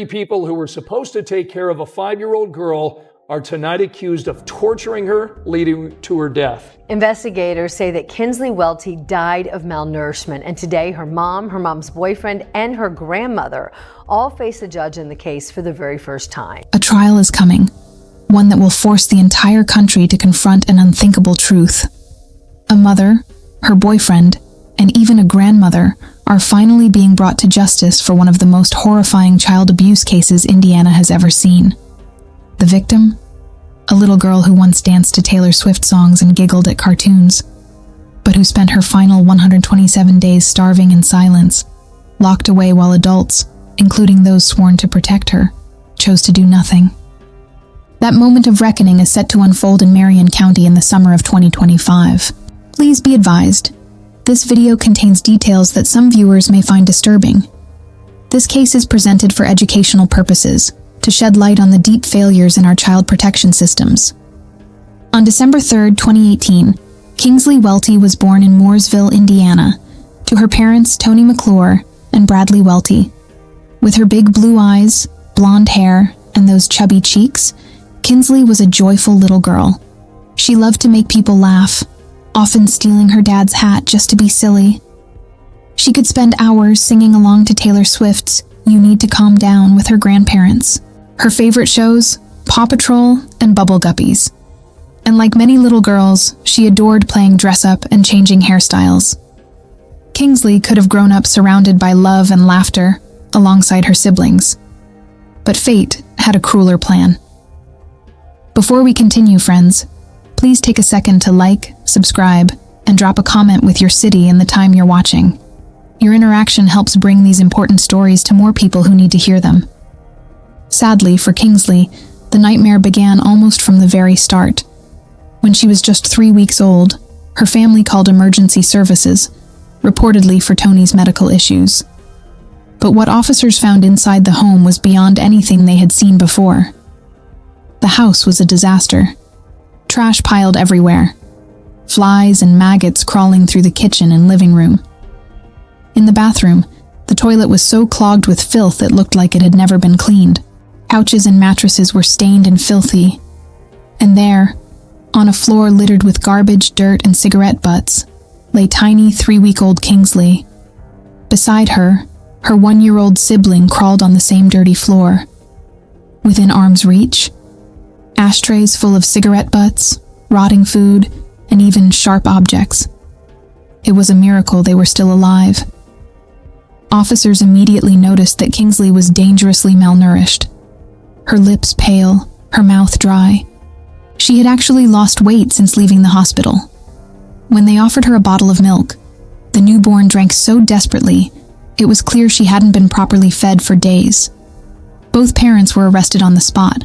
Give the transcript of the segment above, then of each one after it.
three people who were supposed to take care of a 5-year-old girl are tonight accused of torturing her, leading to her death. Investigators say that Kinsleigh Welty died of malnourishment, and today her mom, her mom's boyfriend, and her grandmother all face a judge in the case for the very first time. A trial is coming, one that will force the entire country to confront an unthinkable truth. A mother, her boyfriend, and even a grandmother are finally being brought to justice for one of the most horrifying child abuse cases Indiana has ever seen. The victim? A little girl who once danced to Taylor Swift songs and giggled at cartoons, but who spent her final 127 days starving in silence, locked away while adults, including those sworn to protect her, chose to do nothing. That moment of reckoning is set to unfold in Marion County in the summer of 2025. Please be advised, this video contains details that some viewers may find disturbing. This case is presented for educational purposes, to shed light on the deep failures in our child protection systems. On December 3, 2018, Kinsleigh Welty was born in Mooresville, Indiana, to her parents Tony McClure and Bradley Welty. With her big blue eyes, blonde hair, and those chubby cheeks, Kinsleigh was a joyful little girl. She loved to make people laugh, often stealing her dad's hat just to be silly. She could spend hours singing along to Taylor Swift's "You Need to Calm Down" with her grandparents. Her favorite shows, Paw Patrol and Bubble Guppies. And like many little girls, she adored playing dress-up and changing hairstyles. Kinsleigh could have grown up surrounded by love and laughter, alongside her siblings. But fate had a crueler plan. Before we continue, friends, please take a second to like, subscribe, and drop a comment with your city and the time you're watching. Your interaction helps bring these important stories to more people who need to hear them. Sadly, for Kinsleigh, the nightmare began almost from the very start. When she was just 3 weeks old, her family called emergency services, reportedly for Tony's medical issues. But what officers found inside the home was beyond anything they had seen before. The house was a disaster. Trash piled everywhere. Flies and maggots crawling through the kitchen and living room. In the bathroom, the toilet was so clogged with filth it looked like it had never been cleaned. Couches and mattresses were stained and filthy. And there, on a floor littered with garbage, dirt, and cigarette butts, lay tiny 3-week-old Kinsleigh. Beside her, her 1-year-old sibling crawled on the same dirty floor. Within arm's reach, ashtrays full of cigarette butts, rotting food, and even sharp objects. It was a miracle they were still alive. Officers immediately noticed that Kinsleigh was dangerously malnourished. Her lips pale, her mouth dry. She had actually lost weight since leaving the hospital. When they offered her a bottle of milk, the newborn drank so desperately, it was clear she hadn't been properly fed for days. Both parents were arrested on the spot.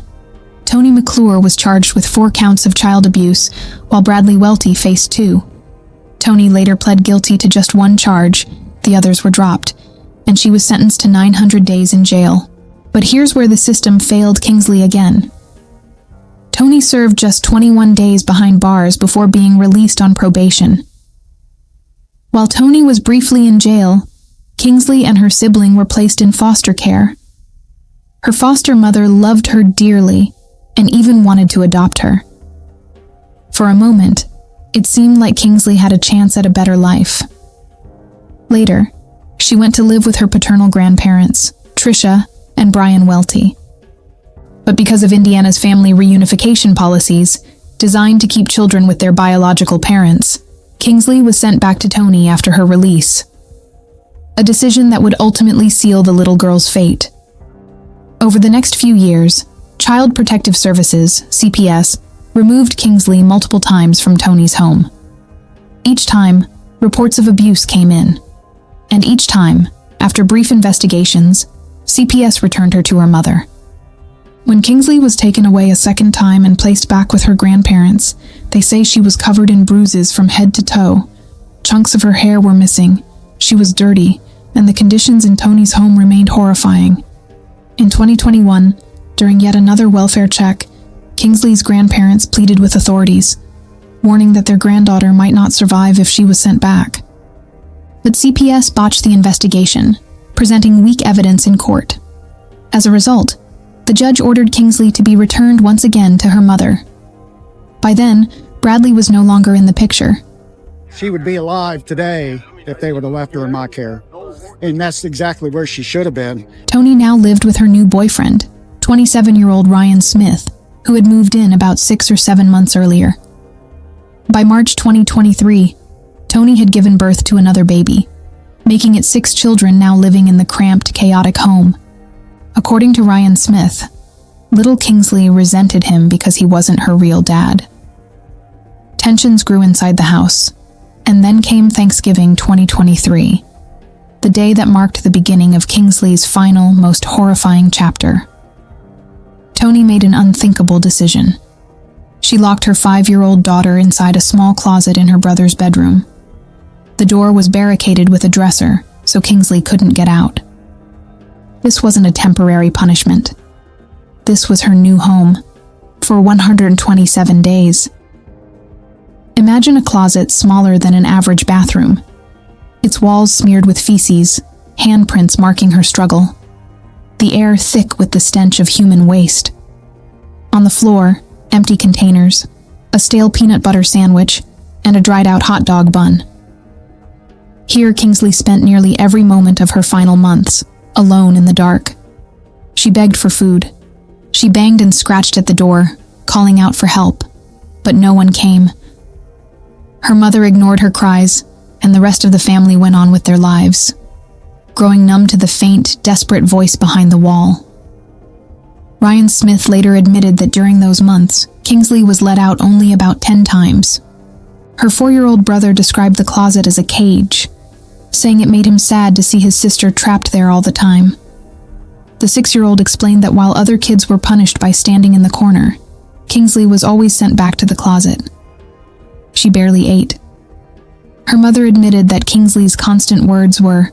Tony McClure was charged with 4 counts of child abuse, while Bradley Welty faced 2. Tony later pled guilty to just 1 charge, the others were dropped, and she was sentenced to 900 days in jail. But here's where the system failed Kinsleigh again. Tony served just 21 days behind bars before being released on probation. While Tony was briefly in jail, Kinsleigh and her sibling were placed in foster care. Her foster mother loved her dearly and even wanted to adopt her. For a moment, it seemed like Kinsleigh had a chance at a better life. Later, she went to live with her paternal grandparents, Tricia and Brian Welty. But because of Indiana's family reunification policies, designed to keep children with their biological parents, Kinsleigh was sent back to Tony after her release. A decision that would ultimately seal the little girl's fate. Over the next few years, Child Protective Services, CPS, removed Kinsleigh multiple times from Tony's home. Each time, reports of abuse came in. And each time, after brief investigations, CPS returned her to her mother. When Kinsleigh was taken away a second time and placed back with her grandparents, they say she was covered in bruises from head to toe. Chunks of her hair were missing, she was dirty, and the conditions in Tony's home remained horrifying. In 2021, during yet another welfare check, Kinsleigh's grandparents pleaded with authorities, warning that their granddaughter might not survive if she was sent back. But CPS botched the investigation, presenting weak evidence in court. As a result, the judge ordered Kinsley to be returned once again to her mother. By then, Bradley was no longer in the picture. She would be alive today if they would have left her in my care. And that's exactly where she should have been. Toni now lived with her new boyfriend, 27-year-old Ryan Smith, who had moved in about 6 or 7 months earlier. By March 2023, Toni had given birth to another baby, making it 6 children now living in the cramped, chaotic home. According to Ryan Smith, little Kinsley resented him because he wasn't her real dad. Tensions grew inside the house, and then came Thanksgiving 2023, the day that marked the beginning of Kinsley's final, most horrifying chapter. Toni made an unthinkable decision. She locked her 5-year-old daughter inside a small closet in her brother's bedroom. The door was barricaded with a dresser, so Kinsley couldn't get out. This wasn't a temporary punishment. This was her new home, for 127 days. Imagine a closet smaller than an average bathroom, its walls smeared with feces, handprints marking her struggle, the air thick with the stench of human waste. On the floor, empty containers, a stale peanut butter sandwich, and a dried-out hot dog bun. Here, Kinsley spent nearly every moment of her final months, alone in the dark. She begged for food. She banged and scratched at the door, calling out for help, but no one came. Her mother ignored her cries, and the rest of the family went on with their lives, growing numb to the faint, desperate voice behind the wall. Ryan Smith later admitted that during those months, Kinsley was let out only about 10 times. Her 4-year-old brother described the closet as a cage, saying it made him sad to see his sister trapped there all the time. The 6-year-old explained that while other kids were punished by standing in the corner, Kinsley was always sent back to the closet. She barely ate. Her mother admitted that Kinsley's constant words were,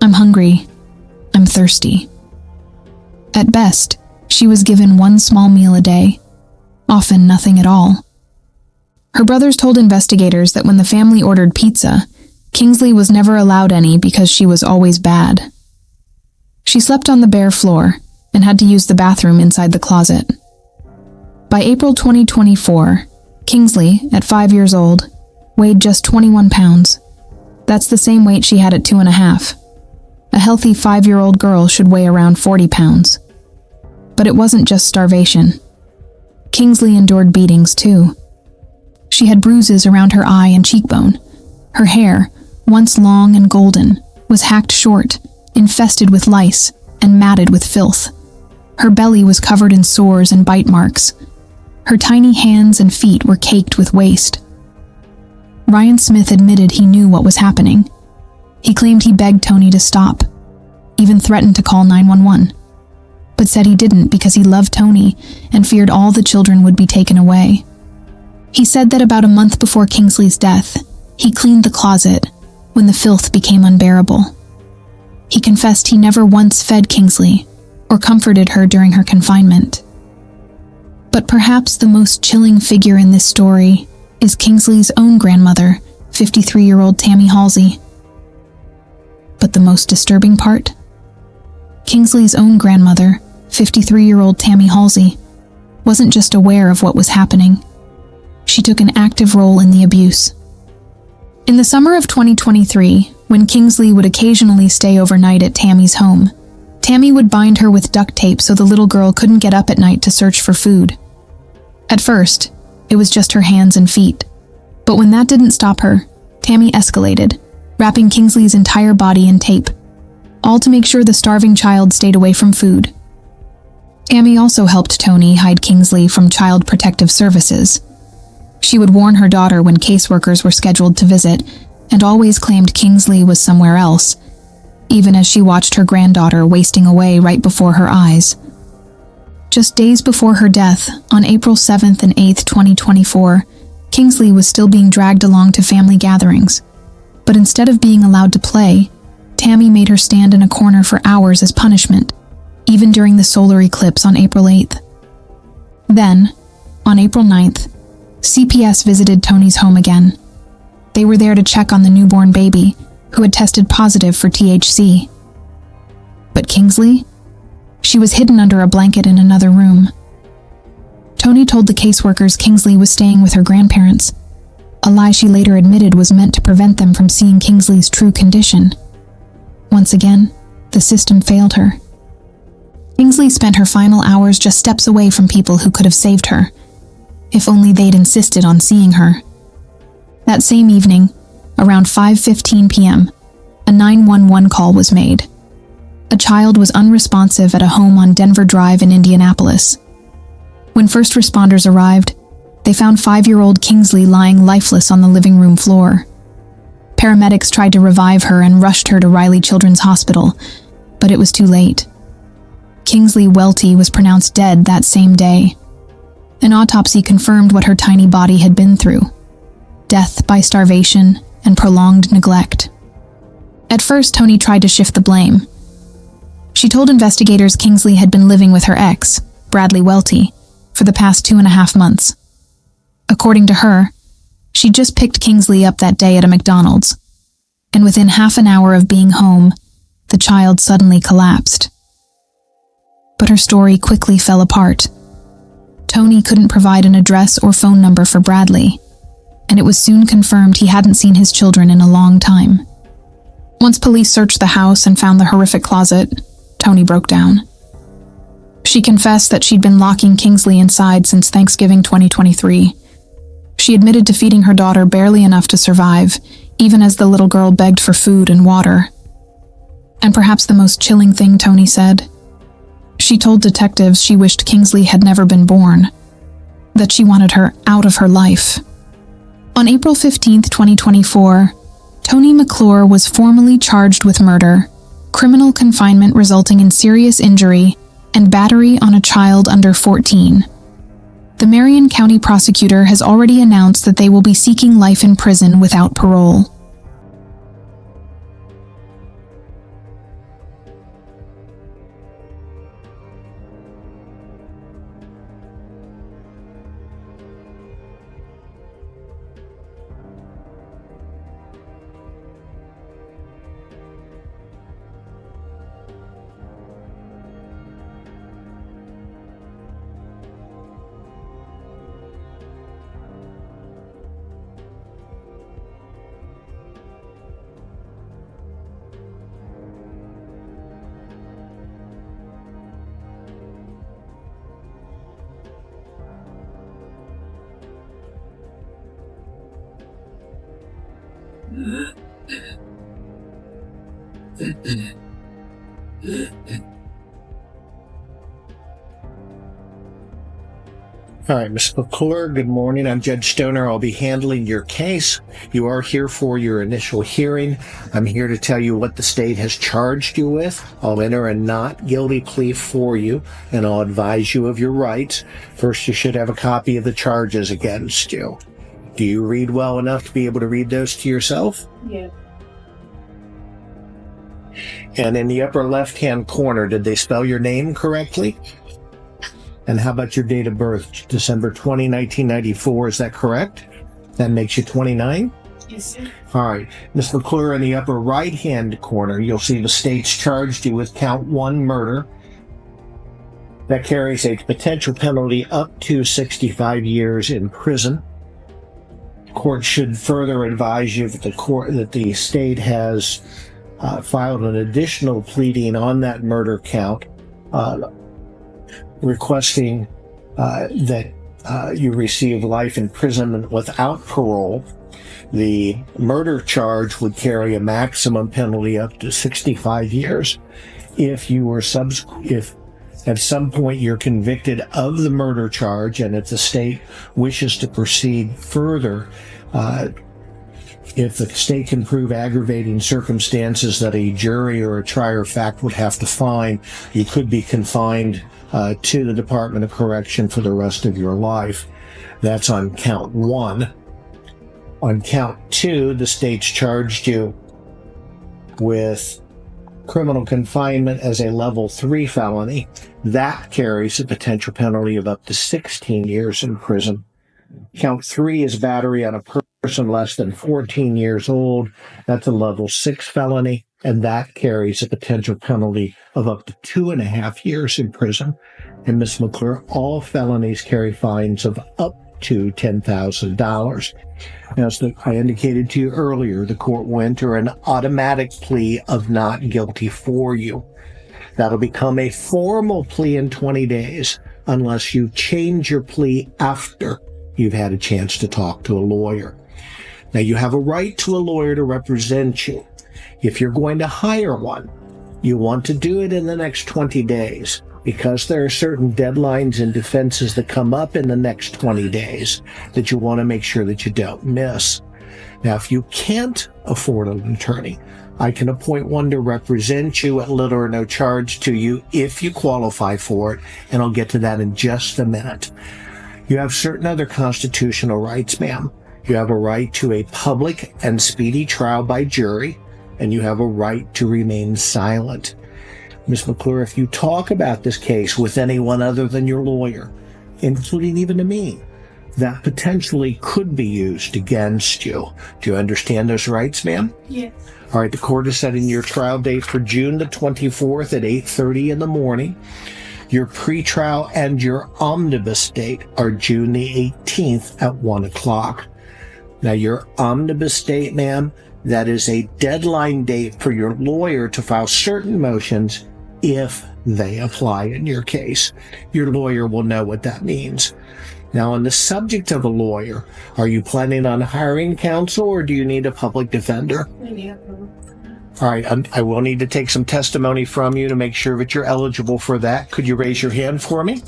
"I'm hungry, I'm thirsty." At best, she was given one small meal a day, often nothing at all. Her brothers told investigators that when the family ordered pizza, Kinsley was never allowed any because she was always bad. She slept on the bare floor and had to use the bathroom inside the closet. By April 2024, Kinsley, at 5 years old, weighed just 21 pounds. That's the same weight she had at 2.5. A healthy 5-year-old girl should weigh around 40 pounds. But it wasn't just starvation. Kinsley endured beatings too. She had bruises around her eye and cheekbone. Her hair, once long and golden, was hacked short, infested with lice, and matted with filth. Her belly was covered in sores and bite marks. Her tiny hands and feet were caked with waste. Ryan Smith admitted he knew what was happening. He claimed he begged Toni to stop, even threatened to call 911, but said he didn't because he loved Toni and feared all the children would be taken away. He said that about a month before Kinsley's death, he cleaned the closet when the filth became unbearable. He confessed he never once fed Kinsley or comforted her during her confinement. But perhaps the most chilling figure in this story is Kinsley's own grandmother, 53-year-old Tammy Halsey. But the most disturbing part? Kinsley's own grandmother, 53-year-old Tammy Halsey, wasn't just aware of what was happening. She took an active role in the abuse. In the summer of 2023, when Kinsley would occasionally stay overnight at Tammy's home, Tammy would bind her with duct tape so the little girl couldn't get up at night to search for food. At first, it was just her hands and feet. But when that didn't stop her, Tammy escalated, wrapping Kinsley's entire body in tape, all to make sure the starving child stayed away from food. Tammy also helped Toni hide Kinsley from Child Protective Services. She would warn her daughter when caseworkers were scheduled to visit, and always claimed Kinsley was somewhere else, even as she watched her granddaughter wasting away right before her eyes. Just days before her death, on April 7th and 8th, 2024, Kinsley was still being dragged along to family gatherings. But instead of being allowed to play, Tammy made her stand in a corner for hours as punishment, even during the solar eclipse on April 8th. Then, on April 9th, CPS visited Toni's home again. They were there to check on the newborn baby, who had tested positive for THC. But Kinsley? She was hidden under a blanket in another room. Tony told the caseworkers Kingsley was staying with her grandparents, a lie she later admitted was meant to prevent them from seeing Kingsley's true condition. Once again, the system failed her. Kingsley spent her final hours just steps away from people who could have saved her, if only they'd insisted on seeing her. That same evening, around 5:15 p.m., a 911 call was made. A child was unresponsive at a home on Denver Drive in Indianapolis. When first responders arrived, they found 5-year-old Kingsley lying lifeless on the living room floor. Paramedics tried to revive her and rushed her to Riley Children's Hospital, but it was too late. Kinsleigh Welty was pronounced dead that same day. An autopsy confirmed what her tiny body had been through: death by starvation and prolonged neglect. At first, Tony tried to shift the blame. She told investigators Kingsley had been living with her ex, Bradley Welty, for the past 2.5 months. According to her, she just picked Kingsley up that day at a McDonald's, and within half an hour of being home, the child suddenly collapsed. But her story quickly fell apart. Tony couldn't provide an address or phone number for Bradley, and it was soon confirmed he hadn't seen his children in a long time. Once police searched the house and found the horrific closet, Tony broke down. She confessed that she'd been locking Kingsley inside since Thanksgiving 2023. She admitted to feeding her daughter barely enough to survive, even as the little girl begged for food and water. And perhaps the most chilling thing Tony said, she told detectives she wished Kingsley had never been born, that she wanted her out of her life. On April 15, 2024, Tony McClure was formally charged with murder, criminal confinement resulting in serious injury, and battery on a child under 14. The Marion County prosecutor has already announced that they will be seeking life in prison without parole. All right, Ms. McClure, good morning. I'm Judge Stoner. I'll be handling your case. You are here for your initial hearing. I'm here to tell you what the state has charged you with. I'll enter a not guilty plea for you, and I'll advise you of your rights. First, you should have a copy of the charges against you. Do you read well enough to be able to read those to yourself? Yeah. And in the upper left-hand corner, did they spell your name correctly? And how about your date of birth? December 20, 1994, is that correct? That makes you 29? Yes, sir. All right. Ms. McClure, in the upper right-hand corner, you'll see the state's charged you with count 1 murder. That carries a potential penalty up to 65 years in prison. Court should further advise you that the state has filed an additional pleading on that murder count, requesting that you receive life imprisonment without parole. The murder charge would carry a maximum penalty up to 65 years. If you were if at some point you're convicted of the murder charge, and if the state wishes to proceed further, if the state can prove aggravating circumstances that a jury or a trier of fact would have to find, you could be confined to the Department of Correction for the rest of your life. That's on count 1. On count 2, the state's charged you with criminal confinement as a level 3 felony. That carries a potential penalty of up to 16 years in prison. Count 3 is battery on a person person less than 14 years old, that's a level 6 felony, and that carries a potential penalty of up to 2.5 years in prison. And Ms. McClure, all felonies carry fines of up to $10,000. As I indicated to you earlier, the court will enter an automatic plea of not guilty for you. That'll become a formal plea in 20 days unless you change your plea after you've had a chance to talk to a lawyer. Now, you have a right to a lawyer to represent you. If you're going to hire one, you want to do it in the next 20 days because there are certain deadlines and defenses that come up in the next 20 days that you want to make sure that you don't miss. Now, if you can't afford an attorney, I can appoint one to represent you at little or no charge to you if you qualify for it, and I'll get to that in just a minute. You have certain other constitutional rights, ma'am. You have a right to a public and speedy trial by jury, and you have a right to remain silent. Ms. McClure, if you talk about this case with anyone other than your lawyer, including even to me, that potentially could be used against you. Do you understand those rights, ma'am? Yes. All right, the court is setting your trial date for June the 24th at 8:30 in the morning. Your pretrial and your omnibus date are June the 18th at 1 o'clock. Now, your omnibus date, ma'am, that is a deadline date for your lawyer to file certain motions if they apply in your case. Your lawyer will know what that means. Now, on the subject of a lawyer, are you planning on hiring counsel or do you need a public defender? All right, I will need to take some testimony from you to make sure that you're eligible for that. Could you raise your hand for me?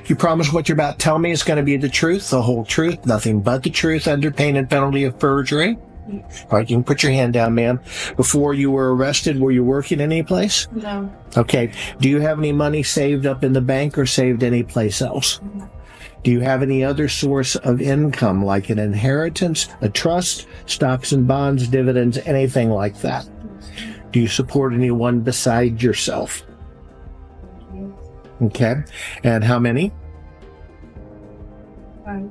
You promise what you're about to tell me is going to be the truth, the whole truth, nothing but the truth, under pain and penalty of perjury? All right, you can put your hand down, ma'am. Before you were arrested, were you working any place? No. Okay. Do you have any money saved up in the bank or saved any place else? No. Do you have any other source of income, like an inheritance, a trust, stocks and bonds, dividends, anything like that? Do you support anyone besides yourself? Okay. And how many? 5.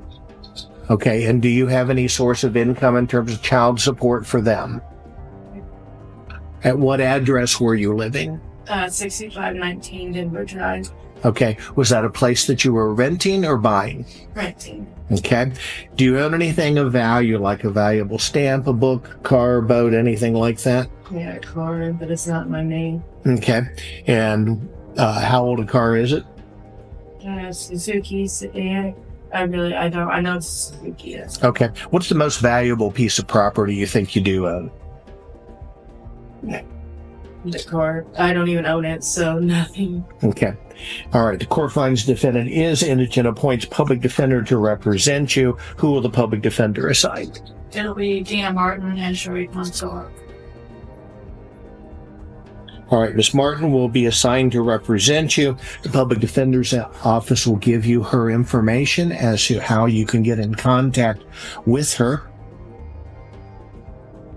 Okay. And do you have any source of income in terms of child support for them? At what address were you living? 6519 Denver Drive. Okay. Was that a place that you were renting or buying? Renting. Okay. Do you own anything of value, like a valuable stamp, a book, car, boat, anything like that? Yeah, a car, but it's not my name. Okay. And how old a car is it? Suzuki sedan. I know it's Suzuki. Yes. Okay. What's the most valuable piece of property you think you do own? The car. I don't even own it, so nothing. Okay. All right. The court finds the defendant is indigent, appoints public defender to represent you. Who will the public defender assign? It'll be Dina Martin and Sheree Consor. All right, Ms. Martin will be assigned to represent you. The public defender's office will give you her information as to how you can get in contact with her.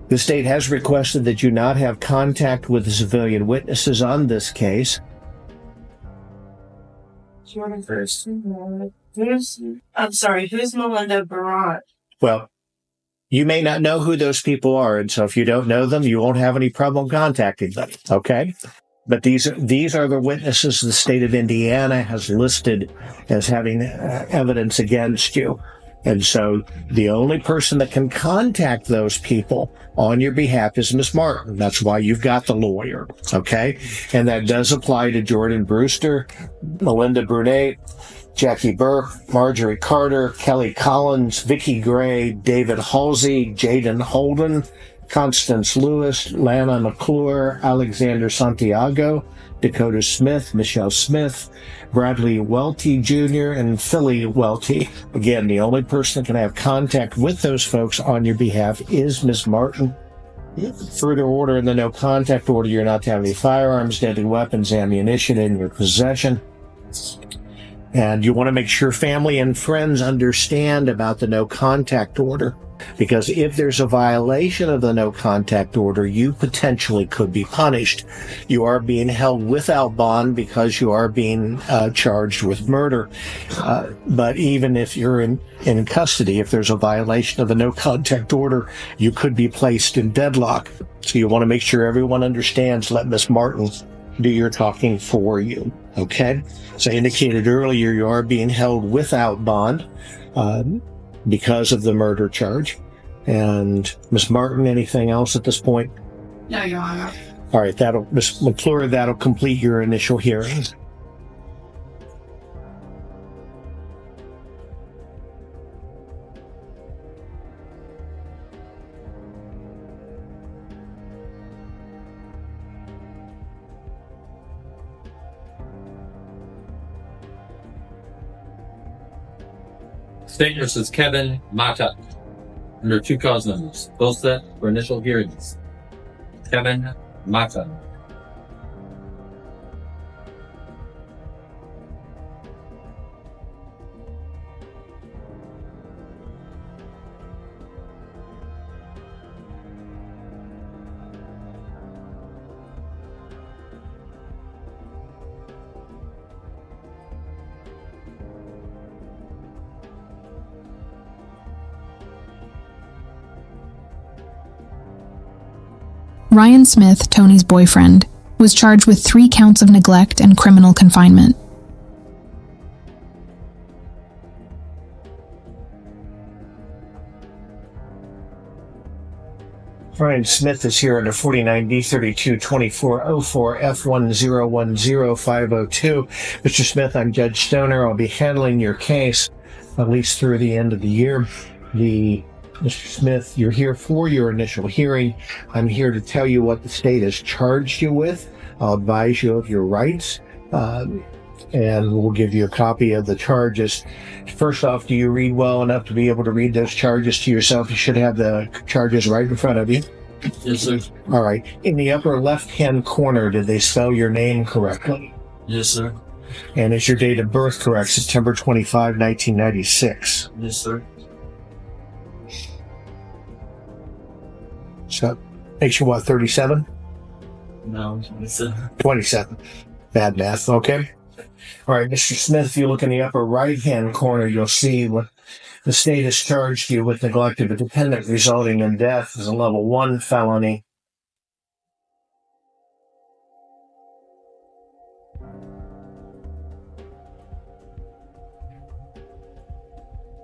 The state has requested that you not have contact with the civilian witnesses on this case. I'm sorry, who's Melinda Barat? Well, you may not know who those people are, and so if you don't know them, you won't have any problem contacting them, okay? But these are the witnesses the state of Indiana has listed as having evidence against you. And so the only person that can contact those people on your behalf is Ms. Martin. That's why you've got the lawyer, okay? And that does apply to Jordan Brewster, Melinda Brunette, Jackie Burke, Marjorie Carter, Kelly Collins, Vicki Gray, David Halsey, Jaden Holden, Constance Lewis, Lana McClure, Alexander Santiago, Dakota Smith, Michelle Smith, Bradley Welty Jr., and Philly Welty. Again, the only person that can have contact with those folks on your behalf is Ms. Martin. Further order in the no contact order, you're not to have any firearms, deadly weapons, ammunition in your possession. And you want to make sure family and friends understand about the no contact order. Because if there's a violation of the no contact order, you potentially could be punished. You are being held without bond because you are being charged with murder. But even if you're in custody, if there's a violation of the no contact order, you could be placed in deadlock. So you want to make sure everyone understands. Let Miss Martin do your talking for you. Okay? As I indicated earlier, you are being held without bond because of the murder charge. And Miss Martin, anything else at this point? No, Your Honor. All right, Miss McClure, that'll complete your initial hearing. State versus 𝐃𝐨𝐽 under 2 cause numbers. Both set for initial hearings. 𝐃𝐨𝐽. Ryan Smith, Tony's boyfriend, was charged with 3 counts of neglect and criminal confinement. Ryan Smith is here under 49D322404 F1010502. Mr. Smith, I'm Judge Stoner. I'll be handling your case at least through the end of the year. Mr. Smith, you're here for your initial hearing. I'm here to tell you what the state has charged you with. I'll advise you of your rights, and we'll give you a copy of the charges. First off, do you read well enough to be able to read those charges to yourself? You should have the charges right in front of you. Yes, sir. All right. In the upper left-hand corner, did they spell your name correctly? Yes, sir. And is your date of birth correct? September 25, 1996. Yes, sir. So, makes you what, 37? No, 27. 27. Bad math, okay. All right, Mr. Smith, if you look in the upper right-hand corner, you'll see what the state has charged you with: neglect of a dependent resulting in death as a level 1 felony.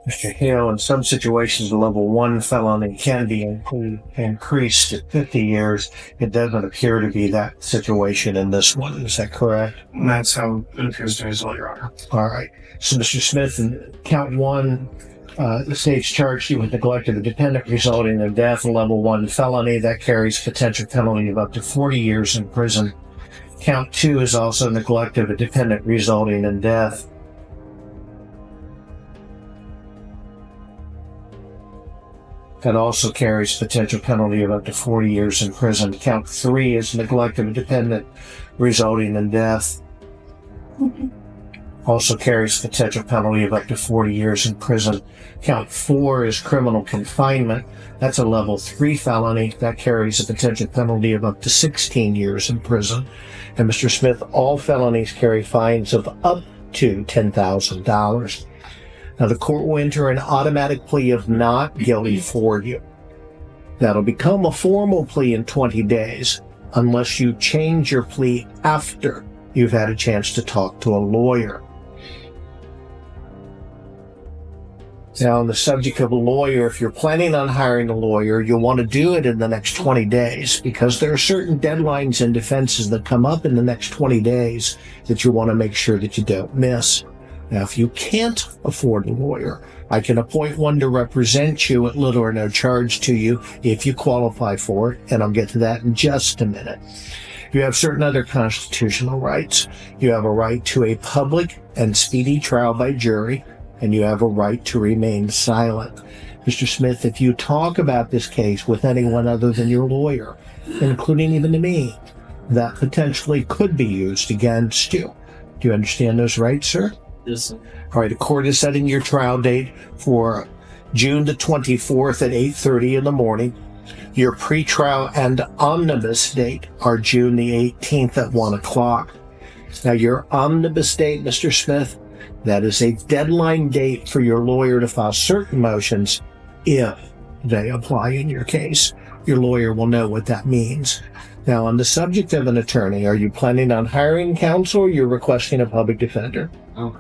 Mr. Hill, in some situations, a level 1 felony can be increased to 50 years. It doesn't appear to be that situation in this one. Is that correct? That's how it appears to me as well, Your Honor. All right. So, Mr. Smith, in count 1, the state's charged you with neglect of a dependent resulting in death, a level 1 felony. That carries potential penalty of up to 40 years in prison. Count 2 is also neglect of a dependent resulting in death. That also carries potential penalty of up to 40 years in prison. Count 3 is neglect of a dependent resulting in death. Also carries potential penalty of up to 40 years in prison. Count 4 is criminal confinement. That's a level 3 felony. That carries a potential penalty of up to 16 years in prison. And Mr. Smith, all felonies carry fines of up to $10,000. Now, the court will enter an automatic plea of not guilty for you. That'll become a formal plea in 20 days, unless you change your plea after you've had a chance to talk to a lawyer. Now, on the subject of a lawyer, if you're planning on hiring a lawyer, you'll want to do it in the next 20 days, because there are certain deadlines and defenses that come up in the next 20 days that you want to make sure that you don't miss. Now, if you can't afford a lawyer, I can appoint one to represent you at little or no charge to you if you qualify for it, and I'll get to that in just a minute. You have certain other constitutional rights. You have a right to a public and speedy trial by jury, and you have a right to remain silent. Mr. Smith, if you talk about this case with anyone other than your lawyer, including even me, that potentially could be used against you. Do you understand those rights, sir? Yes, sir. All right, the court is setting your trial date for June the 24th at 8:30 in the morning. Your pretrial and omnibus date are June the 18th at 1 o'clock. Now, your omnibus date, Mr. Smith, that is a deadline date for your lawyer to file certain motions if they apply in your case. Your lawyer will know what that means. Now, on the subject of an attorney, are you planning on hiring counsel or you're requesting a public defender? I'm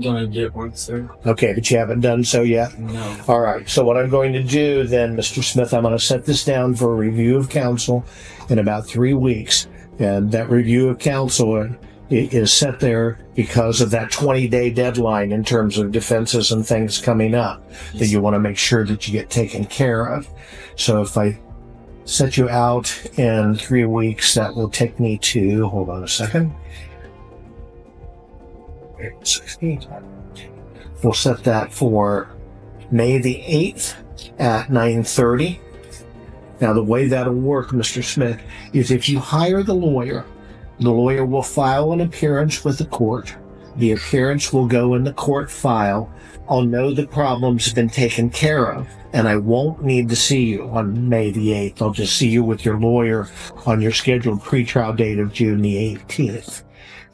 gonna get one, sir. Okay, but you haven't done so yet? No. All right, so what I'm going to do then, Mr. Smith, I'm going to set this down for a review of counsel in about 3 weeks. And that review of counsel is set there because of that 20-day deadline in terms of defenses and things coming up that you want to make sure that you get taken care of. So if I set you out in 3 weeks, that will take me to, hold on a second. 16. We'll set that for May the 8th at 9:30. Now, the way that'll work, Mr. Smith, is if you hire the lawyer will file an appearance with the court. The appearance will go in the court file. I'll know the problem's been taken care of, and I won't need to see you on May the 8th. I'll just see you with your lawyer on your scheduled pretrial date of June the 18th.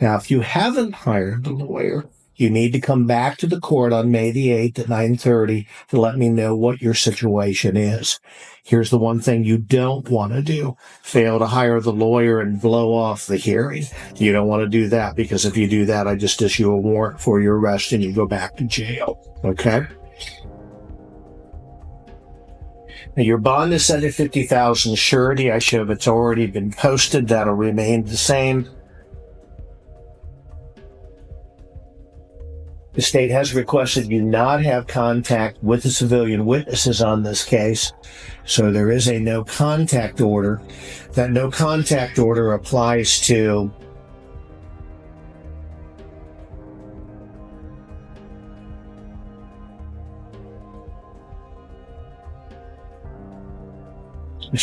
Now, if you haven't hired the lawyer, you need to come back to the court on May the 8th at 9:30 to let me know what your situation is. Here's the one thing you don't want to do. Fail to hire the lawyer and blow off the hearing. You don't want to do that, because if you do that, I just issue a warrant for your arrest and you go back to jail. Okay? Now, your bond is set at $50,000 surety. I show it's already been posted. That'll remain the same. The state has requested you not have contact with the civilian witnesses on this case, so there is a no contact order. That no contact order applies to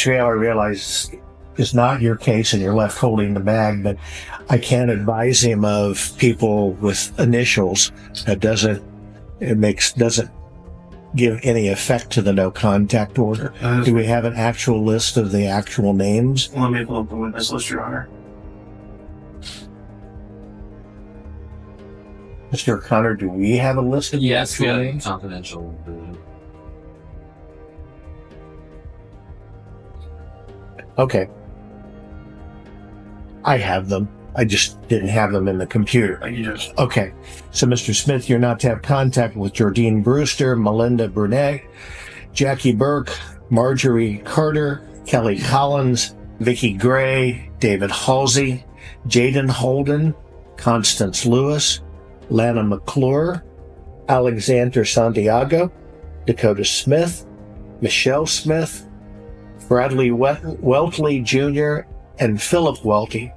I realize it's not your case and you're left holding the bag, but I can't advise him of people with initials. That doesn't give any effect to the no contact order. Do we have an actual list of the actual names? Let me pull up the witness list, Your Honor. Mr. O'Connor, do we have a list of the Yes, we actual have names? confidential. Okay. I have them. I just didn't have them in the computer. Okay. So, Mr. Smith, you're not to have contact with Jordine Brewster, Melinda Brunet, Jackie Burke, Marjorie Carter, Kelly Collins, Vicki Gray, David Halsey, Jaden Holden, Constance Lewis, Lana McClure, Alexander Santiago, Dakota Smith, Michelle Smith, Bradley Welty Jr., and Philip Welty.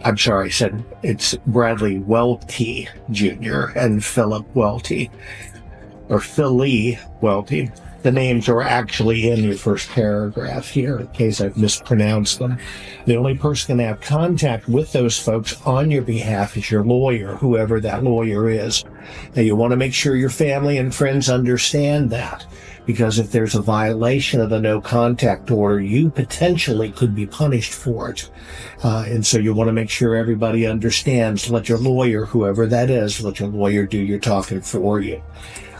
I'm sorry, I said it's Bradley Welty Jr. and Philip Welty, or Philly Welty. The names are actually in your first paragraph here, in case I've mispronounced them. The only person going to have contact with those folks on your behalf is your lawyer, whoever that lawyer is. Now, you want to make sure your family and friends understand that, because if there's a violation of the no contact order, you potentially could be punished for it. And so you want to make sure everybody understands. Let your lawyer, whoever that is, let your lawyer do your talking for you.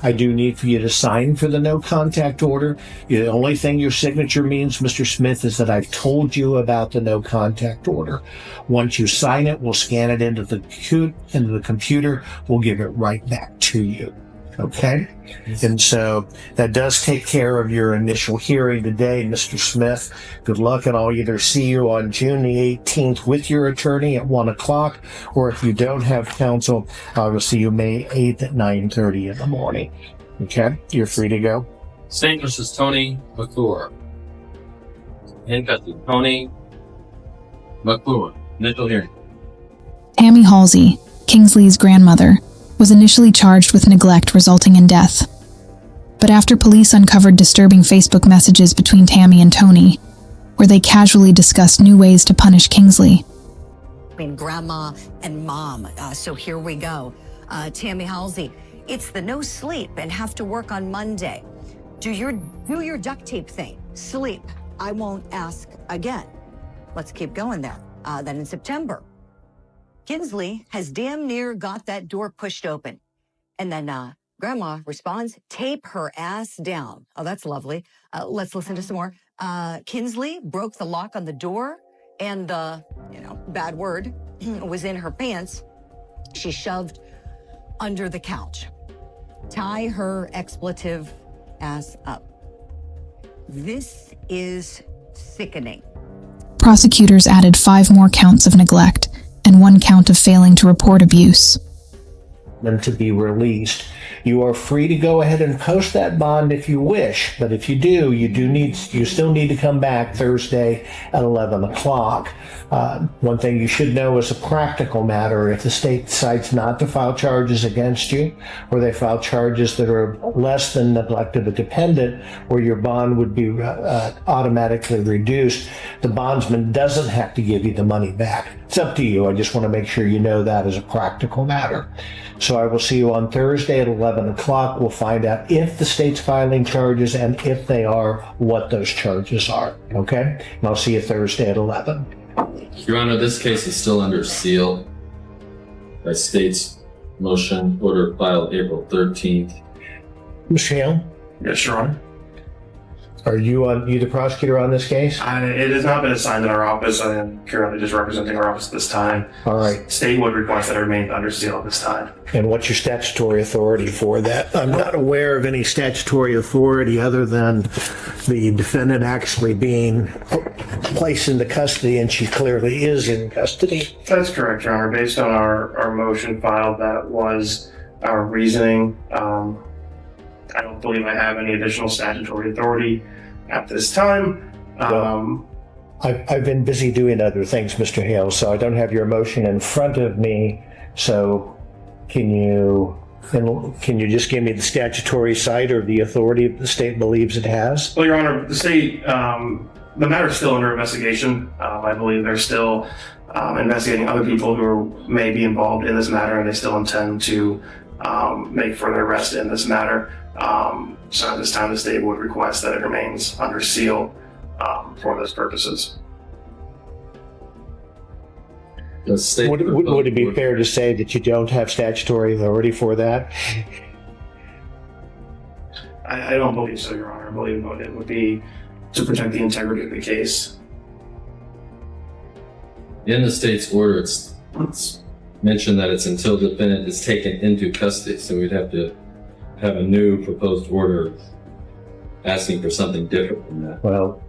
I do need for you to sign for the no contact order. The only thing your signature means, Mr. Smith, is that I've told you about the no contact order. Once you sign it, we'll scan it into the computer. We'll give it right back to you. Okay? And so that does take care of your initial hearing today, Mr. Smith. Good luck, and I'll either see you on June the 18th with your attorney at 1 o'clock, or if you don't have counsel, I will see you May 8th at 9:30 in the morning. Okay? You're free to go. State versus Tony McClure. Handcuffed Tony McClure. Initial hearing. Tammy Halsey, Kinsley's grandmother, was initially charged with neglect resulting in death. But after police uncovered disturbing Facebook messages between Tammy and Tony, where they casually discussed new ways to punish Kinsley. Between grandma and mom. So here we go. Tammy Halsey, It's the no sleep and have to work on Monday. Do your duct tape thing. Sleep. I won't ask again. Let's keep going there. Then in September, Kinsley has damn near got that door pushed open. And then Grandma responds, tape her ass down. Oh, that's lovely. Let's listen to some more. Kinsley broke the lock on the door and the, bad word, was in her pants. She shoved under the couch. Tie her expletive ass up. This is sickening. Prosecutors added 5 more counts of neglect and 1 count of failing to report abuse. Them to be released. You are free to go ahead and post that bond if you wish, but if you do, you still need to come back Thursday at 11 o'clock. One thing you should know as a practical matter, if the state decides not to file charges against you, or they file charges that are less than neglect of a dependent, where your bond would be automatically reduced, the bondsman doesn't have to give you the money back. It's up to you. I just want to make sure you know that as a practical matter. So I will see you on Thursday at 11 o'clock. We'll find out if the state's filing charges, and if they are, what those charges are. Okay? And I'll see you Thursday at 11. Your Honor, this case is still under seal by state's motion order filed April 13th. Mr. Hale, Yes, Your Honor. are you the prosecutor on this case? It has not been assigned in our office. I am currently just representing our office at this time. All right. State would request that it remain under seal at this time. And what's your statutory authority for that? I'm not aware of any statutory authority other than the defendant actually being placed into custody, and she clearly is in custody. That's correct, Your Honor. Based on our motion filed, that was our reasoning. I don't believe I have any additional statutory authority at this time. I've been busy doing other things, Mr. Hale, so I don't have your motion in front of me. So can you just give me the statutory side or the authority the state believes it has? Well, Your Honor, the state, the matter is still under investigation. I believe they're still investigating other people who may be involved in this matter, and they still intend to make further arrests in this matter. So at this time, the state would request that it remains under seal for those purposes. The state Would it be fair to say that you don't have statutory authority for that? I don't believe so, Your Honor. I believe it would be to protect the integrity of the case. In the state's order, it's mentioned that it's until the defendant is taken into custody, so we'd have to have a new proposed order asking for something different from that. Well,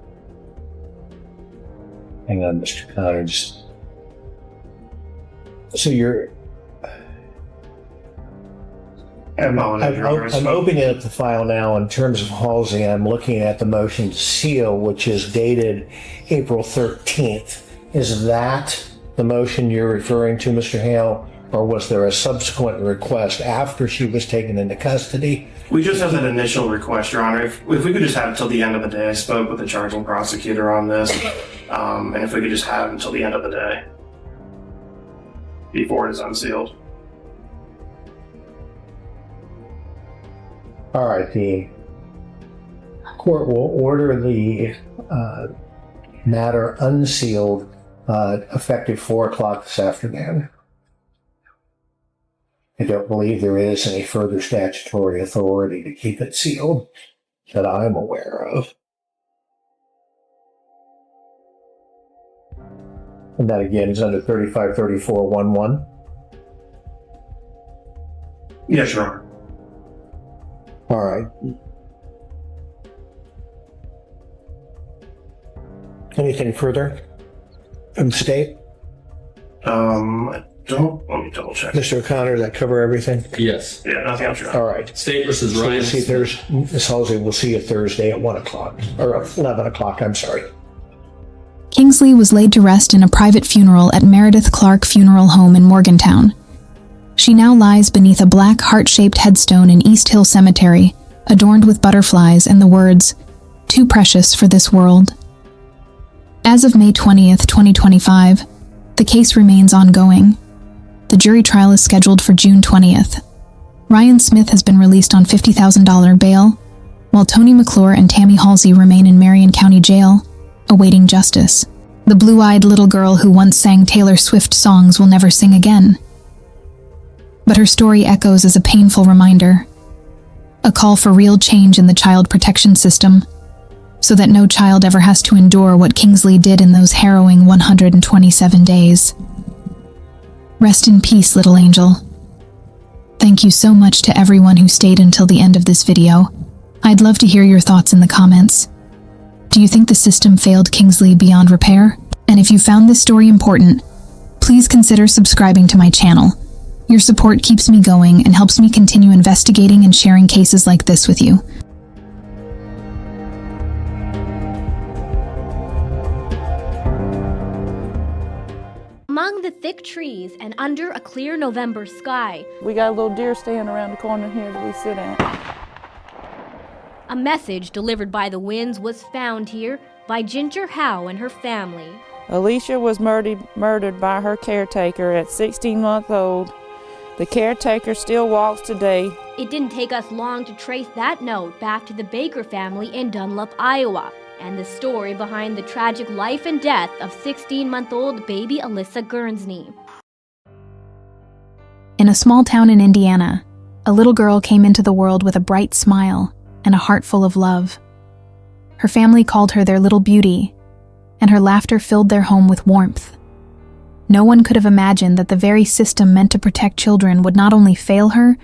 hang on, Mr. Connor. So I'm opening up the file now. In terms of Halsey, I'm looking at the motion to seal, which is dated April 13th. Is that the motion you're referring to, Mr. Hale? Or was there a subsequent request after she was taken into custody? We just have that initial request, Your Honor. If we could just have it till the end of the day. I spoke with the charging prosecutor on this. And if we could just have it until the end of the day before it is unsealed. All right, the court will order the matter unsealed effective 4 o'clock this afternoon. I don't believe there is any further statutory authority to keep it sealed that I'm aware of. And that again is under 3534.11. Yes, Your Honor. All right. Anything further from the state? Let me double check. Mr. O'Connor, does that cover everything? Yes. Yeah, nothing else, Your Honor. All right. State versus So Ryan. we'll see Ms. Halsey, we'll see you Thursday at 1 o'clock, or 11 o'clock, I'm sorry. Kinsley was laid to rest in a private funeral at Meredith Clark Funeral Home in Morgantown. She now lies beneath a black heart-shaped headstone in East Hill Cemetery, adorned with butterflies and the words, "Too precious for this world." As of May 20th, 2025, the case remains ongoing. The jury trial is scheduled for June 20th. Ryan Smith has been released on $50,000 bail, while Tony McClure and Tammy Halsey remain in Marion County Jail, awaiting justice. The blue-eyed little girl who once sang Taylor Swift songs will never sing again. But her story echoes as a painful reminder, a call for real change in the child protection system, so that no child ever has to endure what Kinsley did in those harrowing 127 days. Rest in peace, little angel. Thank you so much to everyone who stayed until the end of this video. I'd love to hear your thoughts in the comments. Do you think the system failed Kinsley beyond repair? And if you found this story important, please consider subscribing to my channel. Your support keeps me going and helps me continue investigating and sharing cases like this with you. Among the thick trees and under a clear November sky, we got a little deer stand around the corner here that we sit at. A message delivered by the winds was found here by 𝐮𝐬𝐽 and her family. Alissa was murdered by her caretaker at 16 months old. The caretaker still walks today. It didn't take us long to trace that note back to the Baker family in Dunlop, Iowa, and the story behind the tragic life and death of 16-month-old baby Alissa Guernsey. In a small town in Indiana, a little girl came into the world with a bright smile and a heart full of love. Her family called her their little beauty, and her laughter filled their home with warmth. No one could have imagined that the very system meant to protect children would not only fail her,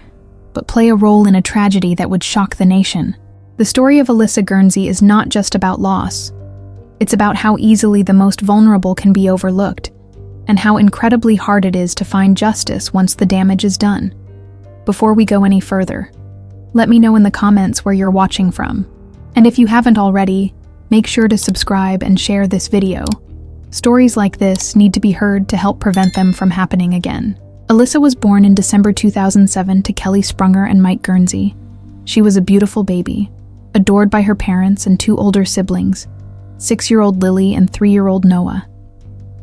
but play a role in a tragedy that would shock the nation. The story of Alissa Guernsey is not just about loss. It's about how easily the most vulnerable can be overlooked, and how incredibly hard it is to find justice once the damage is done. Before we go any further, let me know in the comments where you're watching from. And if you haven't already, make sure to subscribe and share this video. Stories like this need to be heard to help prevent them from happening again. Alissa was born in December 2007 to Kelly Sprunger and Mike Guernsey. She was a beautiful baby, adored by her parents and two older siblings, 6-year-old Lily and 3-year-old Noah.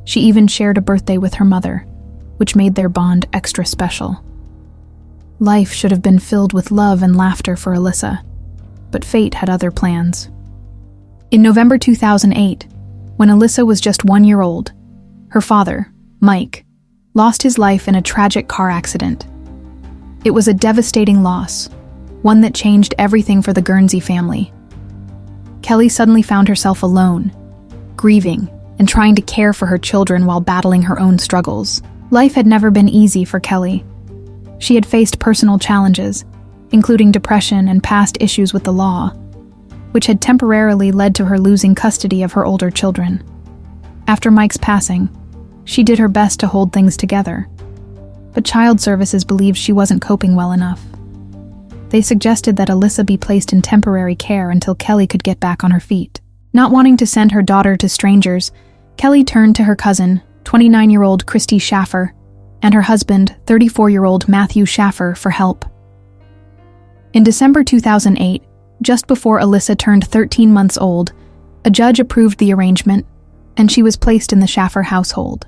She even shared a birthday with her mother, which made their bond extra special. Life should have been filled with love and laughter for Alissa, but fate had other plans. In November 2008, when Alissa was just 1 year old, her father, Mike, lost his life in a tragic car accident. It was a devastating loss, one that changed everything for the Guernsey family. Kelly suddenly found herself alone, grieving, and trying to care for her children while battling her own struggles. Life had never been easy for Kelly. She had faced personal challenges, including depression and past issues with the law, which had temporarily led to her losing custody of her older children. After Mike's passing, she did her best to hold things together, but Child Services believed she wasn't coping well enough. They suggested that Alissa be placed in temporary care until Kelly could get back on her feet. Not wanting to send her daughter to strangers, Kelly turned to her cousin, 29-year-old Christy Schaffer, and her husband, 34-year-old Matthew Schaffer, for help. In December 2008, just before Alissa turned 13 months old, a judge approved the arrangement, and she was placed in the Schaffer household.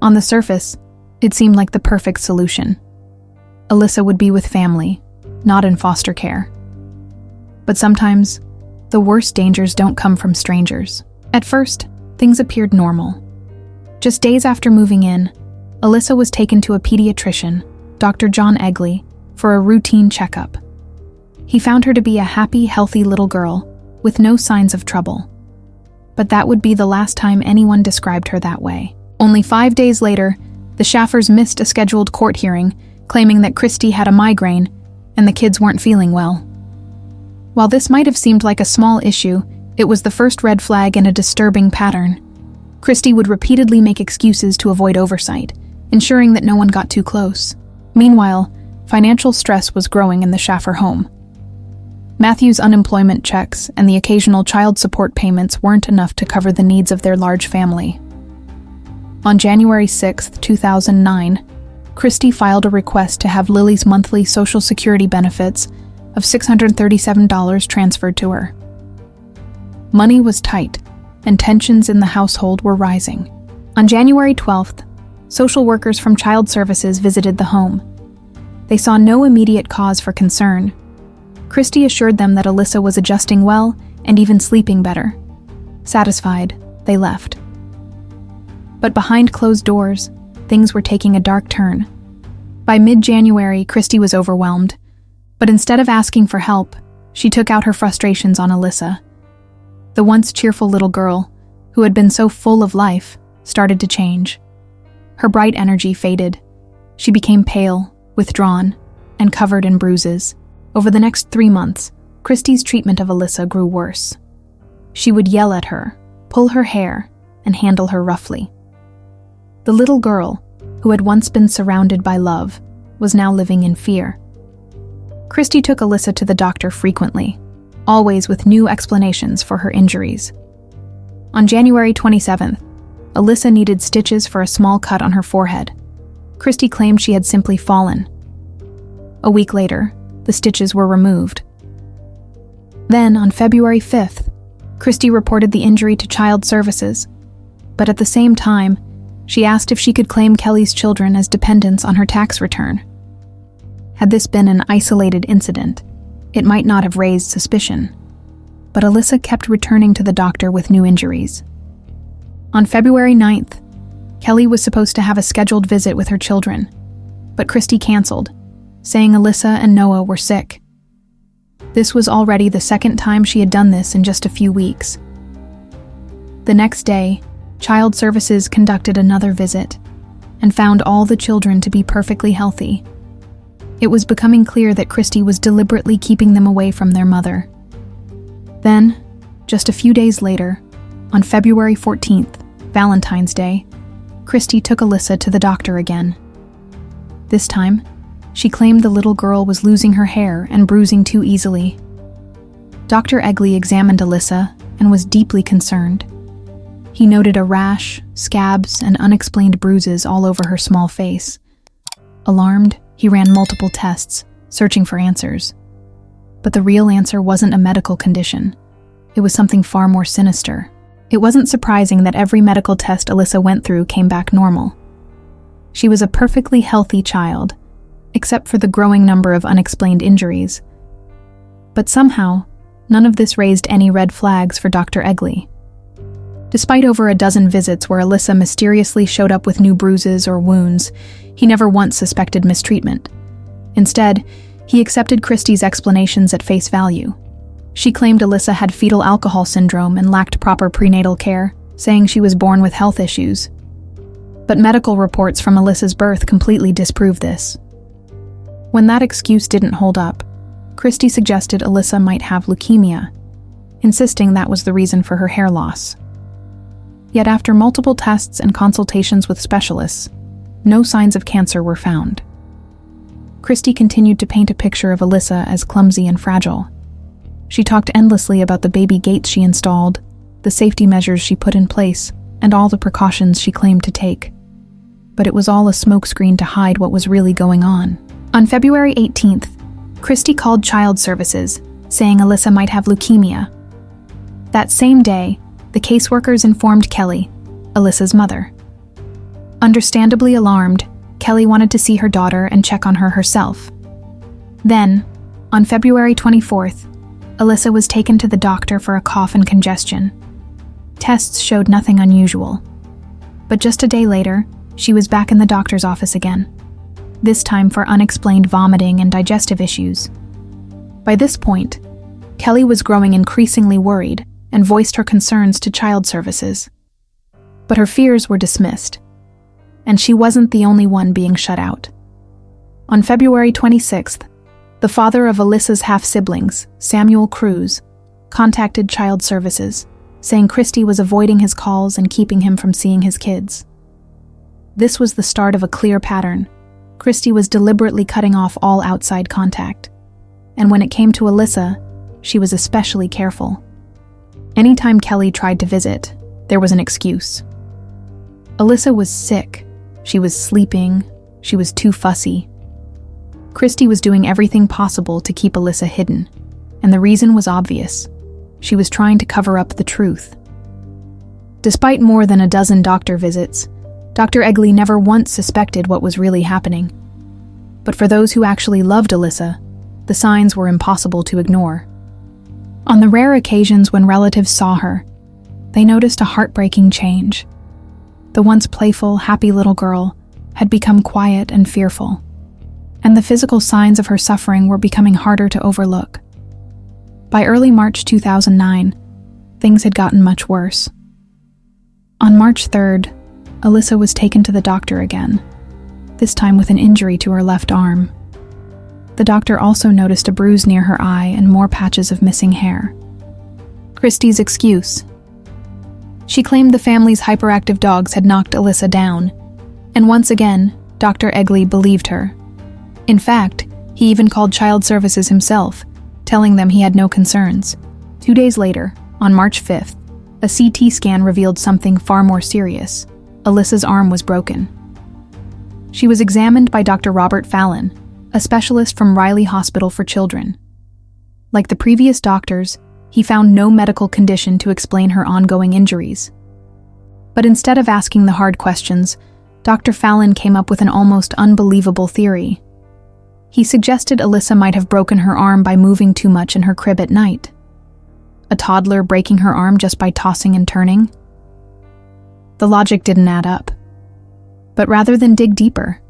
On the surface, it seemed like the perfect solution. Alissa would be with family, not in foster care. But sometimes, the worst dangers don't come from strangers. At first, things appeared normal. Just days after moving in, Alissa was taken to a pediatrician, Dr. John Egley, for a routine checkup. He found her to be a happy, healthy little girl with no signs of trouble. But that would be the last time anyone described her that way. Only 5 days later, the Schaffers missed a scheduled court hearing, claiming that Christy had a migraine and the kids weren't feeling well. While this might have seemed like a small issue, it was the first red flag in a disturbing pattern. Christy would repeatedly make excuses to avoid oversight, ensuring that no one got too close. Meanwhile, financial stress was growing in the Schaffer home. Matthew's unemployment checks and the occasional child support payments weren't enough to cover the needs of their large family. On January 6, 2009, Christy filed a request to have Lily's monthly Social Security benefits of $637 transferred to her. Money was tight, and tensions in the household were rising. On January 12th, social workers from Child Services visited the home. They saw no immediate cause for concern. Kinsleigh assured them that Alissa was adjusting well and even sleeping better. Satisfied, they left. But behind closed doors, things were taking a dark turn. By mid-January, Kinsleigh was overwhelmed, but instead of asking for help, she took out her frustrations on Alissa. The once cheerful little girl, who had been so full of life, started to change. Her bright energy faded. She became pale, withdrawn, and covered in bruises. Over the next 3 months, Kinsley's treatment of Alissa grew worse. She would yell at her, pull her hair, and handle her roughly. The little girl, who had once been surrounded by love, was now living in fear. Kinsleigh took Alissa to the doctor frequently, always with new explanations for her injuries. On January 27th, Alissa needed stitches for a small cut on her forehead. Kinsleigh claimed she had simply fallen. A week later, the stitches were removed. Then, on February 5th, Kinsleigh reported the injury to Child Services, but at the same time, she asked if she could claim Kelly's children as dependents on her tax return. Had this been an isolated incident, it might not have raised suspicion, but Alissa kept returning to the doctor with new injuries. On February 9th, Kelly was supposed to have a scheduled visit with her children, but Kinsleigh canceled, saying Alissa and Noah were sick. This was already the second time she had done this in just a few weeks. The next day, Child Services conducted another visit and found all the children to be perfectly healthy. It was becoming clear that Kinsleigh was deliberately keeping them away from their mother. Then, just a few days later, on February 14th, Valentine's Day, Kinsleigh took Alissa to the doctor again. This time, she claimed the little girl was losing her hair and bruising too easily. Dr. 𝐬𝐫𝐸 examined Alissa and was deeply concerned. He noted a rash, scabs, and unexplained bruises all over her small face. Alarmed, he ran multiple tests, searching for answers. But the real answer wasn't a medical condition. It was something far more sinister. It wasn't surprising that every medical test Alissa went through came back normal. She was a perfectly healthy child, except for the growing number of unexplained injuries. But somehow, none of this raised any red flags for Dr. 𝐬𝐫𝐸. Despite over a dozen visits where Alissa mysteriously showed up with new bruises or wounds, he never once suspected mistreatment. Instead, he accepted Kinsleigh's explanations at face value. She claimed Alissa had fetal alcohol syndrome and lacked proper prenatal care, saying she was born with health issues. But medical reports from Alissa's birth completely disproved this. When that excuse didn't hold up, Kinsleigh suggested Alissa might have leukemia, insisting that was the reason for her hair loss. Yet after multiple tests and consultations with specialists, no signs of cancer were found. Kinsleigh continued to paint a picture of Alissa as clumsy and fragile. She talked endlessly about the baby gates she installed, the safety measures she put in place, and all the precautions she claimed to take. But it was all a smokescreen to hide what was really going on. On February 18th, Kinsleigh called Child Services, saying Alissa might have leukemia. That same day, the caseworkers informed Kelly, Alissa's mother. Understandably alarmed, Kelly wanted to see her daughter and check on her herself. Then, on February 24th, Alissa was taken to the doctor for a cough and congestion. Tests showed nothing unusual. But just a day later, she was back in the doctor's office again, this time for unexplained vomiting and digestive issues. By this point, Kelly was growing increasingly worried and voiced her concerns to Child Services. But her fears were dismissed, and she wasn't the only one being shut out. On February 26th, the father of Alissa's half-siblings, 𝐬𝐿𝐾𝐿, contacted Child Services, saying Kinsleigh was avoiding his calls and keeping him from seeing his kids. This was the start of a clear pattern. Kinsleigh was deliberately cutting off all outside contact. And when it came to Alissa, she was especially careful. Anytime Kelly tried to visit, there was an excuse. Alissa was sick, she was sleeping, she was too fussy. Kinsleigh was doing everything possible to keep Alissa hidden, and the reason was obvious. She was trying to cover up the truth. Despite more than a dozen doctor visits, Dr. 𝐬𝐿𝐸𝐸 never once suspected what was really happening. but for those who actually loved Alissa, the signs were impossible to ignore. On the rare occasions when relatives saw her, they noticed a heartbreaking change. The once playful, happy little girl had become quiet and fearful, and the physical signs of her suffering were becoming harder to overlook. By early March 2009, things had gotten much worse. On March 3rd, Alissa was taken to the doctor again, this time with an injury to her left arm. The doctor also noticed a bruise near her eye and more patches of missing hair. Christie's excuse. She claimed the family's hyperactive dogs had knocked Alissa down, and once again, Dr. Egley believed her. In fact, he even called Child Services himself, telling them he had no concerns. 2 days later, on March 5th, a CT scan revealed something far more serious. Alissa's arm was broken. She was examined by Dr. Robert Fallon, a specialist from Riley Hospital for Children. Like the previous doctors, he found no medical condition to explain her ongoing injuries. But instead of asking the hard questions, Dr. Fallon came up with an almost unbelievable theory. He suggested Alissa might have broken her arm by moving too much in her crib at night. A toddler breaking her arm just by tossing and turning? The logic didn't add up. But rather than dig deeper,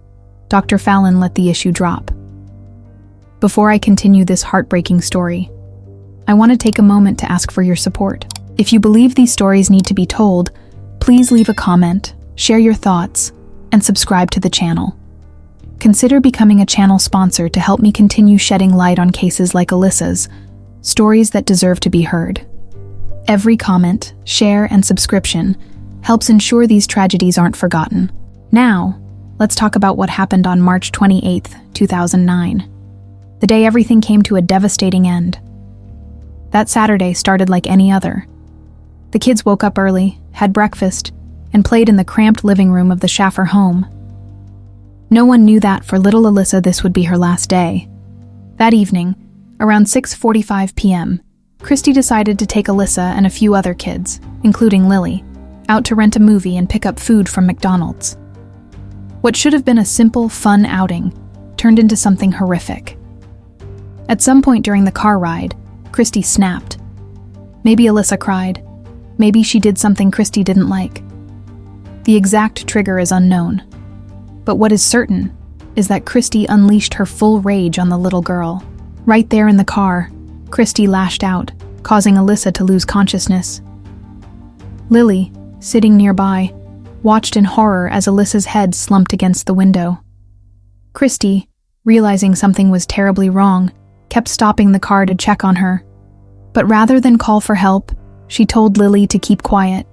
Dr. Fallon let the issue drop. Before I continue this heartbreaking story, I want to take a moment to ask for your support. If you believe these stories need to be told, please leave a comment, share your thoughts, and subscribe to the channel. Consider becoming a channel sponsor to help me continue shedding light on cases like Alissa's, stories that deserve to be heard. Every comment, share, and subscription helps ensure these tragedies aren't forgotten. Now, let's talk about what happened on March 28, 2009, the day everything came to a devastating end. That Saturday started like any other. The kids woke up early, had breakfast, and played in the cramped living room of the Schaffer home. No one knew that for little Alissa this would be her last day. That evening, around 6:45 p.m., Christy decided to take Alissa and a few other kids, including Lily, out to rent a movie and pick up food from McDonald's. What should have been a simple, fun outing turned into something horrific. At some point during the car ride, Christy snapped. Maybe Alissa cried. Maybe she did something Christy didn't like. The exact trigger is unknown. But what is certain is that Christy unleashed her full rage on the little girl. Right there in the car, Christy lashed out, causing Alissa to lose consciousness. Lily, sitting nearby, watched in horror as Alissa's head slumped against the window. Christy, realizing something was terribly wrong, kept stopping the car to check on her. But rather than call for help, she told Lily to keep quiet.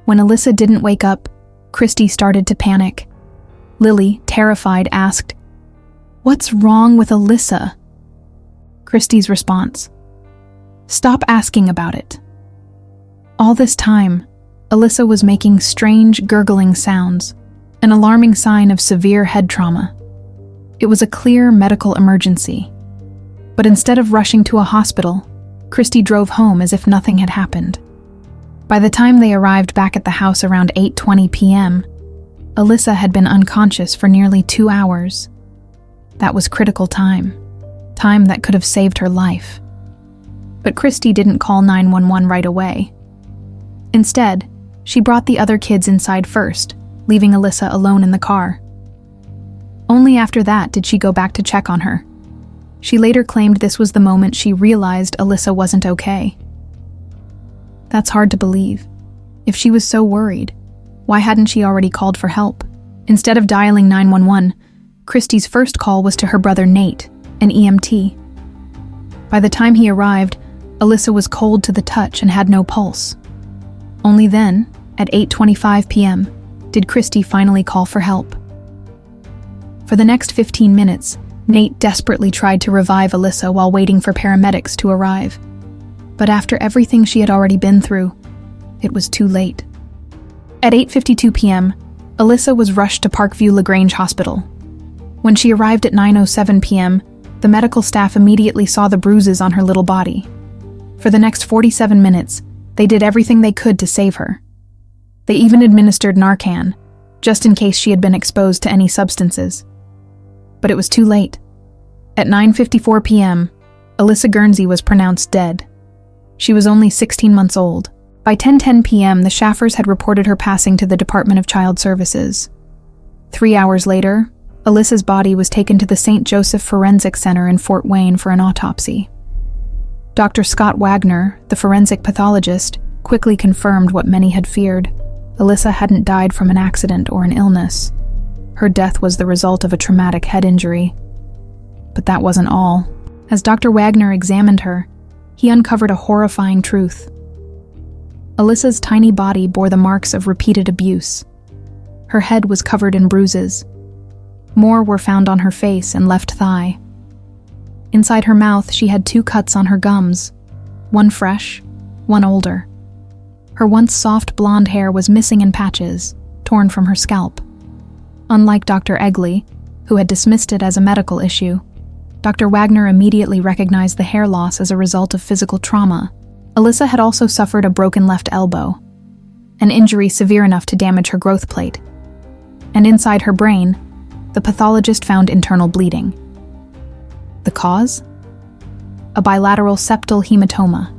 When Alissa didn't wake up, Christy started to panic. Lily, terrified, asked, "What's wrong with Alissa?" Christy's response, "Stop asking about it." All this time, Alissa was making strange, gurgling sounds, an alarming sign of severe head trauma. It was a clear medical emergency. But instead of rushing to a hospital, Christy drove home as if nothing had happened. By the time they arrived back at the house around 8:20 p.m., Alissa had been unconscious for nearly 2 hours. That was critical time that could have saved her life. But Christy didn't call 911 right away. Instead, she brought the other kids inside first, leaving Alissa alone in the car. Only after that did she go back to check on her. She later claimed this was the moment she realized Alissa wasn't okay. That's hard to believe. If she was so worried, why hadn't she already called for help? Instead of dialing 911, Christy's first call was to her brother Nate, an EMT. By the time he arrived, Alissa was cold to the touch and had no pulse. Only then, at 8:25 p.m., did Christy finally call for help. For the next 15 minutes, Nate desperately tried to revive Alissa while waiting for paramedics to arrive. But after everything she had already been through, it was too late. At 8:52 p.m., Alissa was rushed to Parkview LaGrange Hospital. When she arrived at 9:07 p.m., the medical staff immediately saw the bruises on her little body. For the next 47 minutes, they did everything they could to save her. They even administered Narcan, just in case she had been exposed to any substances. But it was too late. At 9:54 p.m., Alissa Guernsey was pronounced dead. She was only 16 months old. By 10:10 p.m., the Schaffers had reported her passing to the Department of Child Services. 3 hours later, Alissa's body was taken to the St. Joseph Forensic Center in Fort Wayne for an autopsy. Dr. Scott Wagner, the forensic pathologist, quickly confirmed what many had feared. Alissa hadn't died from an accident or an illness. Her death was the result of a traumatic head injury. But that wasn't all. As Dr. Wagner examined her, he uncovered a horrifying truth. Alissa's tiny body bore the marks of repeated abuse. Her head was covered in bruises. More were found on her face and left thigh. Inside her mouth, she had 2 cuts on her gums, one fresh, one older. Her once soft blonde hair was missing in patches, torn from her scalp. Unlike Dr. 𝐬𝐫𝐫, who had dismissed it as a medical issue, Dr. Wagner immediately recognized the hair loss as a result of physical trauma. Alissa had also suffered a broken left elbow, an injury severe enough to damage her growth plate. And inside her brain, the pathologist found internal bleeding. The cause? A bilateral septal hematoma,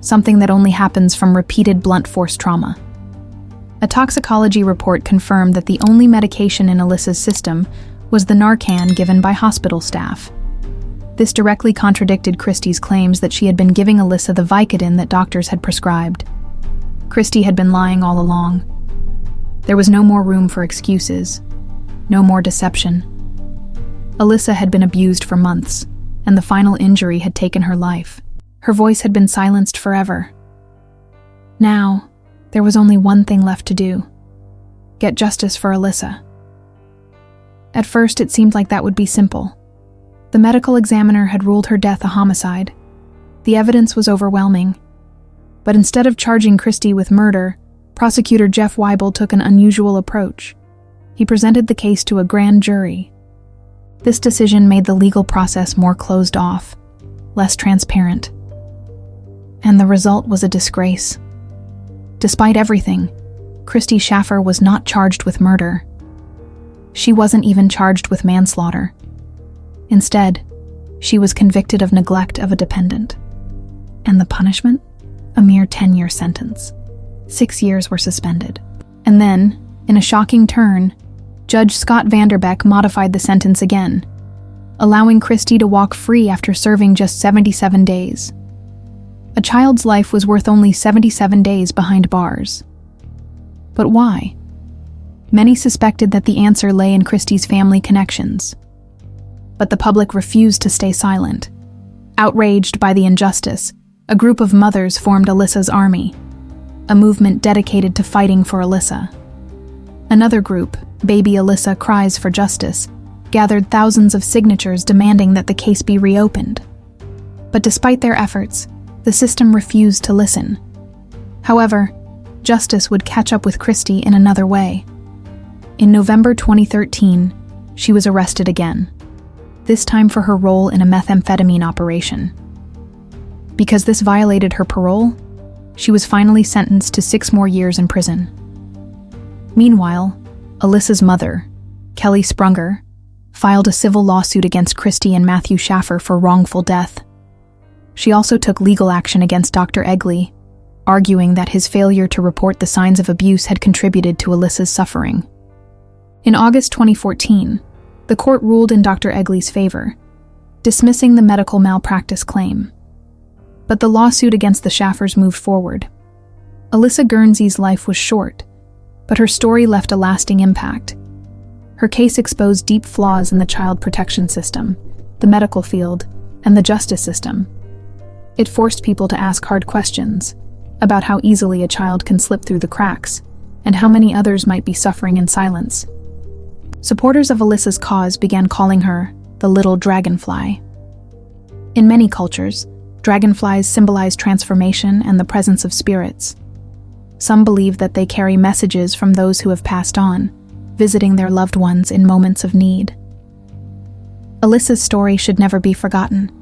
something that only happens from repeated blunt force trauma. A toxicology report confirmed that the only medication in Alissa's system was the Narcan given by hospital staff. This directly contradicted Christie's claims that she had been giving Alissa the Vicodin that doctors had prescribed. Christie had been lying all along. There was no more room for excuses, no more deception. Alissa had been abused for months, and the final injury had taken her life. Her voice had been silenced forever. Now, there was only one thing left to do: get justice for Alissa. At first, it seemed like that would be simple. The medical examiner had ruled her death a homicide. The evidence was overwhelming. But instead of charging Christie with murder, prosecutor Jeff Weibel took an unusual approach. He presented the case to a grand jury. This decision made the legal process more closed off, less transparent. And the result was a disgrace. Despite everything, Christie Schaffer was not charged with murder. She wasn't even charged with manslaughter. Instead, she was convicted of neglect of a dependent. And the punishment? A mere 10-year sentence. 6 years were suspended. And then, in a shocking turn, Judge Scott Vanderbeck modified the sentence again, allowing Christie to walk free after serving just 77 days. A child's life was worth only 77 days behind bars. But why? Many suspected that the answer lay in Christie's family connections. But the public refused to stay silent. Outraged by the injustice, a group of mothers formed Alissa's Army, a movement dedicated to fighting for Alissa. Another group, Baby Alissa Cries for Justice, gathered thousands of signatures demanding that the case be reopened. But despite their efforts, the system refused to listen. However, justice would catch up with Christie in another way. In November 2013, she was arrested again, this time for her role in a methamphetamine operation. Because this violated her parole, she was finally sentenced to 6 more years in prison. Meanwhile, Alissa's mother, Kelly Sprunger, filed a civil lawsuit against Christie and Matthew Schaffer for wrongful death. She also took legal action against Dr. 𝐬𝐿𝐫𝐫, arguing that his failure to report the signs of abuse had contributed to Alissa's suffering. In August 2014, the court ruled in Dr. 𝐬𝐿𝐫𝐫's favor, dismissing the medical malpractice claim. But the lawsuit against the Schaffers moved forward. Alissa Guernsey's life was short, but her story left a lasting impact. Her case exposed deep flaws in the child protection system, the medical field, and the justice system. It forced people to ask hard questions about how easily a child can slip through the cracks, and how many others might be suffering in silence. Supporters of Alissa's cause began calling her the little dragonfly. In many cultures, dragonflies symbolize transformation and the presence of spirits. Some believe that they carry messages from those who have passed on, visiting their loved ones in moments of need. Alissa's story should never be forgotten.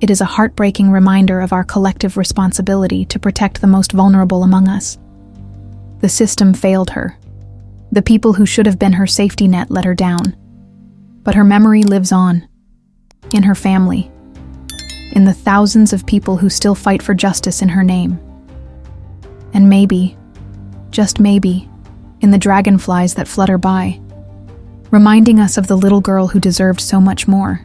It is a heartbreaking reminder of our collective responsibility to protect the most vulnerable among us. The system failed her. The people who should have been her safety net let her down. But her memory lives on, in her family, in the thousands of people who still fight for justice in her name. And maybe, just maybe, in the dragonflies that flutter by, reminding us of the little girl who deserved so much more.